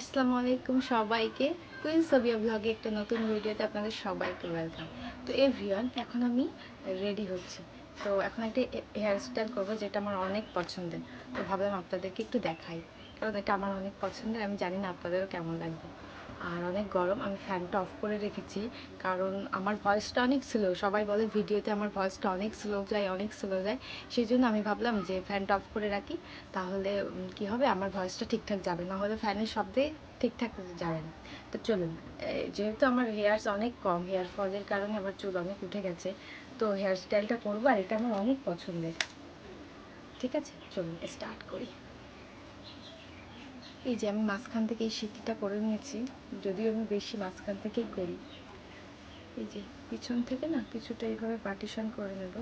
আসসালামু আলাইকুম সবাইকে। কুইন সাবিয়া ব্লগে একটা নতুন ভিডিওতে আপনাদের সবাইকে ওয়েলকাম। তো এভরিওয়ান, এখন আমি রেডি হচ্ছি। তো এখন একটা হেয়ার স্টাইল করবো যেটা আমার অনেক পছন্দের। তো ভাবলাম আপনাদেরকে একটু দেখাই, কারণ এটা আমার অনেক পছন্দের। আমি জানি না আপনাদেরও কেমন লাগবে। আর অনেক গরম, আমি ফ্যানটা অফ করে রেখেছি কারণ আমার ভয়েসটা অনেক স্লো। সবাই বলে ভিডিওতে আমার ভয়েসটা অনেক স্লো যায়। সেই জন্য আমি ভাবলাম যে ফ্যানটা অফ করে রাখি, তাহলে কি হবে, আমার ভয়েসটা ঠিকঠাক যাবে, না হলে ফ্যানের শব্দে ঠিকঠাক যাবে না। তো চলুন, যেহেতু আমার হেয়ার্স অনেক কম, হেয়ার ফলের কারণে আমার চুল অনেক উঠে গেছে, তো হেয়ার স্টাইলটা করবো আর এটা আমার অনেক পছন্দের। ঠিক আছে, চলুন স্টার্ট করি। এই যে আমি মাঝখান থেকে এই সিঁথিটা করে নিয়েছি, যদিও আমি বেশি মাঝখান থেকেই করি। এই যে পিছন থেকে না কিছুটা এইভাবে পার্টিশন করে নেব।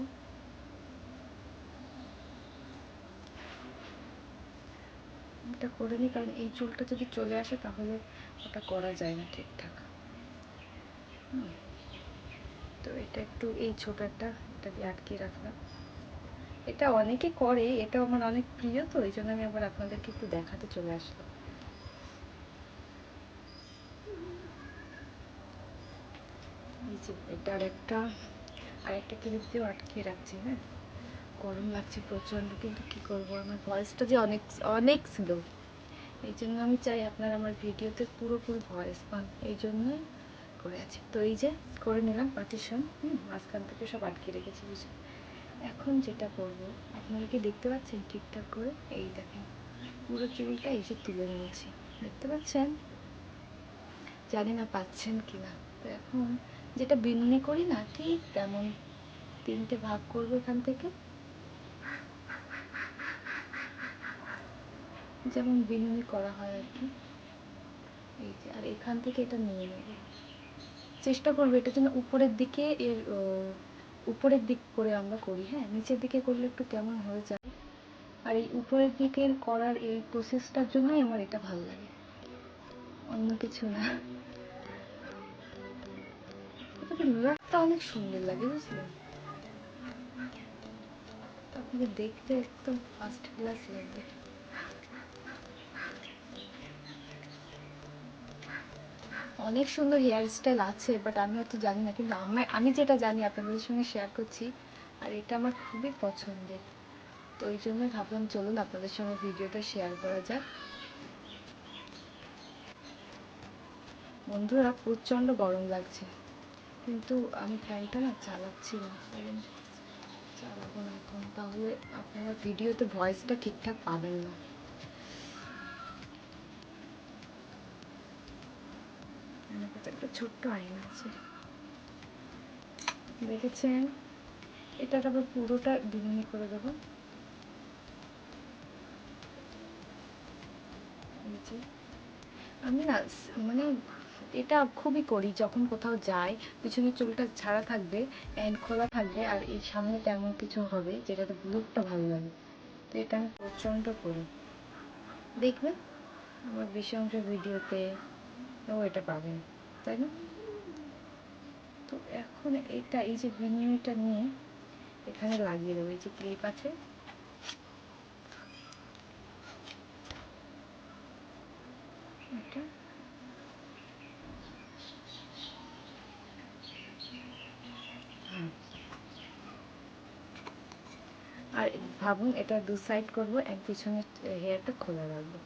এটা করে নিই, কারণ এই চুলটা যদি চলে আসে তাহলে ওটা করা যায় না ঠিকঠাক। তো এটা একটু এই ছোট একটা এটা দিয়ে আটকে রাখলাম। এটা অনেকে করে, এটা আমার অনেক প্রিয়, তো এই জন্য আমি আবার আপনাদেরকে একটু দেখাতে চলে আসলাম। এই যে এটা আরেকটা ক্লিপ দিয়েও আটকে রাখছি। হ্যাঁ, গরম লাগছে প্রচণ্ড, কিন্তু কি করব, আমার ভয়েসটা যে অনেক অনেক স্লো। এই জন্য আমি চাই আপনারা আমার ভিডিওতে পুরোপুরি ভয়েস পান, এই জন্যই করে আছি। তো এই যে করে নিলাম পার্টিশন, মাঝখান থেকে সব আটকে রেখেছি বুঝে। এখন যেটা করব, আপনারা কি দেখতে পাচ্ছেন ঠিকঠাক করে? এই দেখেন, পুরো চুলটা এসে তুলে নিয়েছি, দেখতে পাচ্ছেন? জানি না পাচ্ছেন কি না। তো এখন যেটা বিনুনি করি না, ঠিক তেমন তিনটে ভাগ করবো এখান থেকে, যেমন বিনুনি করা হয় আর কি। এই যে, আর এখান থেকে এটা নিয়ে নেব। চেষ্টা করবো এটা যেন উপরের দিকে উপরের দিক করে আমরা করি। হ্যাঁ, নিচের দিকে করলে একটু কেমন হয়ে যায়। আর এই উপরের দিকের করার এই প্রসেসটার জন্যই আমার এটা ভালো লাগে, অন্য কিছু না। লুকটা অনেক সুন্দর লাগে, বুঝলেন? আপনাকে দেখতে একদম ফার্স্ট ক্লাস লাগবে। অনেক সুন্দর হেয়ার স্টাইল আছে, বাট আমি হয়তো জানি না, কিন্তু আমি যেটা জানি আপনাদের সঙ্গে শেয়ার করছি। আর এটা আমার খুবই পছন্দের, তো ওই জন্যই ভাবলাম চলুন আপনাদের সঙ্গে ভিডিওটা শেয়ার করা যাক। বন্ধুরা, প্রচণ্ড গরম লাগছে, কিন্তু আমি ফ্যানটা না চালাচ্ছি না, কারণ চালাবো না এখন, তাহলে আপনারা ভিডিওতে ভয়েসটা ঠিকঠাক পাবেন না। আমার কাছে একটা ছোট্ট আয়না আছে, দেখেছেন? এটা আবার পুরোটা বিনুনি করে দেবো। আমি না মানে এটা খুবই করি, যখন কোথাও যাই পিছনের চুলটা ছাড়া থাকবে, অ্যান্ড খোলা থাকবে, আর এই সামনে তেমন কিছু হবে যেটাতে লুকটা ভালো লাগে। তো এটা আমি প্রচণ্ড করি, দেখবেন আমার বেশি অংশ ভিডিওতে ও এটা পাবেন, তাই না? তো এখন এটা এই যে বিনুনিটা নিয়ে এখানে লাগিয়ে দেবো। এই যে ক্লিপ আছে, এটা আর ভাবুন, এটা দু সাইড করবো, এক পিছনের হেয়ারটা খোলা রাখবো।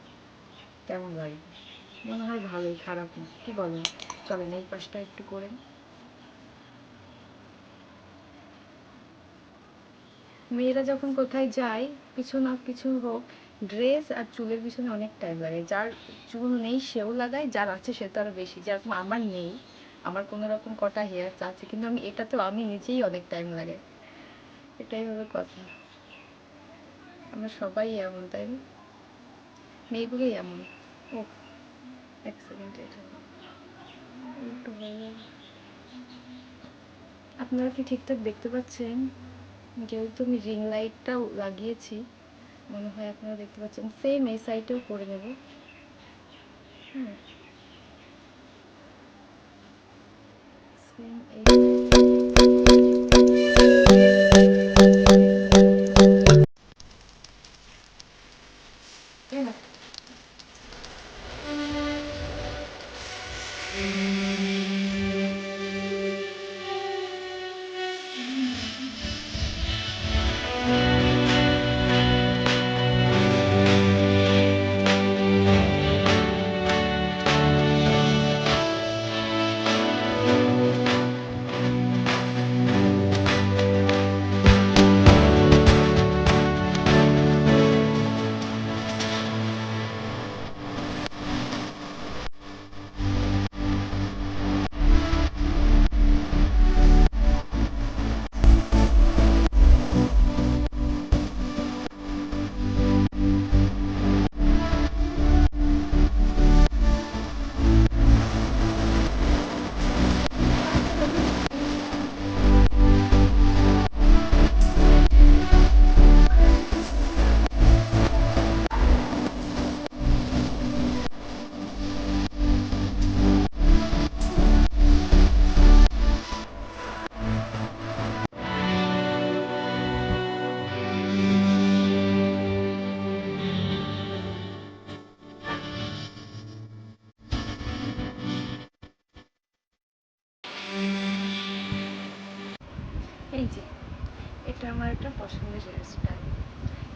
কেমন লাগে? মনে হয় ভালোই, খারাপ না, কি বলেন? চলেন এই পাশটা একটু করে। মেয়েরা যখন কোথায় যায়, কিছু না কিছু হোক, ড্রেস আর চুলের পিছনে অনেক টাইম লাগে। যার চুল নেই সেও লাগায়, যার আছে সে তো আরো বেশি। যেরকম আমার নেই, আমার কোনো রকম কটা হেয়ার আছে, কিন্তু আমি এটাতেও আমি নিজেই অনেক টাইম লাগে। এটাই হলো কথা, আমরা সবাই এমন, তাই না? মেয়েগুলোই এমন। ও, এক সেকেন্ড, এটা একটু হয়ে গেল। আপনারা কি ঠিকঠাক দেখতে পাচ্ছেন? যেহেতু আমি রিং লাইটটাও লাগিয়েছি, মনে হয় আপনারা দেখতে পাচ্ছেন। সেম এই সাইডেও করে নেব। হ্যাঁ, সেম এই এটা আমার একটা পছন্দের হেয়ার স্টাইল।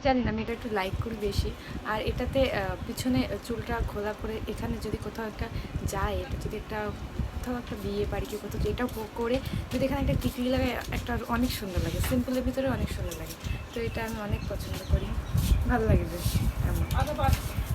জানি না, আমি এটা একটু লাইক করি বেশি। আর এটাতে পিছনে চুলটা খোলা করে এখানে যদি কোথাও একটা যায়, এটা যদি একটা কোথাও একটা বিয়ে বাড়ি কি কোথাও এটা করে যদি এখানে একটা টিকলি লাগে, একটা অনেক সুন্দর লাগে, সিম্পলের ভিতরে অনেক সুন্দর লাগে। তো এটা আমি অনেক পছন্দ করি, ভালো লাগে বেশ এমন।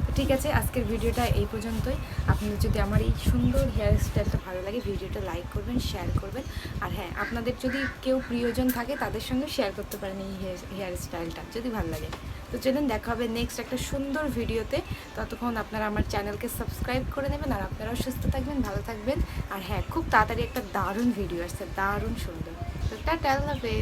তো ঠিক আছে, আজকের ভিডিওটা এই পর্যন্তই। আপনাদের যদি আমার এই সুন্দর হেয়ার স্টাইলটা ভালো লাগে, ভিডিওটা লাইক করবেন, শেয়ার করবেন। আর হ্যাঁ, আপনাদের যদি কেউ প্রিয়জন থাকে তাদের সঙ্গে শেয়ার করতে পারেন এই হেয়ার স্টাইলটা যদি ভালো লাগে। তো চলুন, দেখা হবে নেক্সট একটা সুন্দর ভিডিওতে। ততক্ষণ আপনারা আমার চ্যানেলকে সাবস্ক্রাইব করে নেবেন। আর আপনারাও সুস্থ থাকবেন, ভালো থাকবেন। আর হ্যাঁ, খুব তাড়াতাড়ি একটা দারুণ ভিডিও আসছে, দারুণ সুন্দর। তো টাটা, আল্লাহ হাফেজ।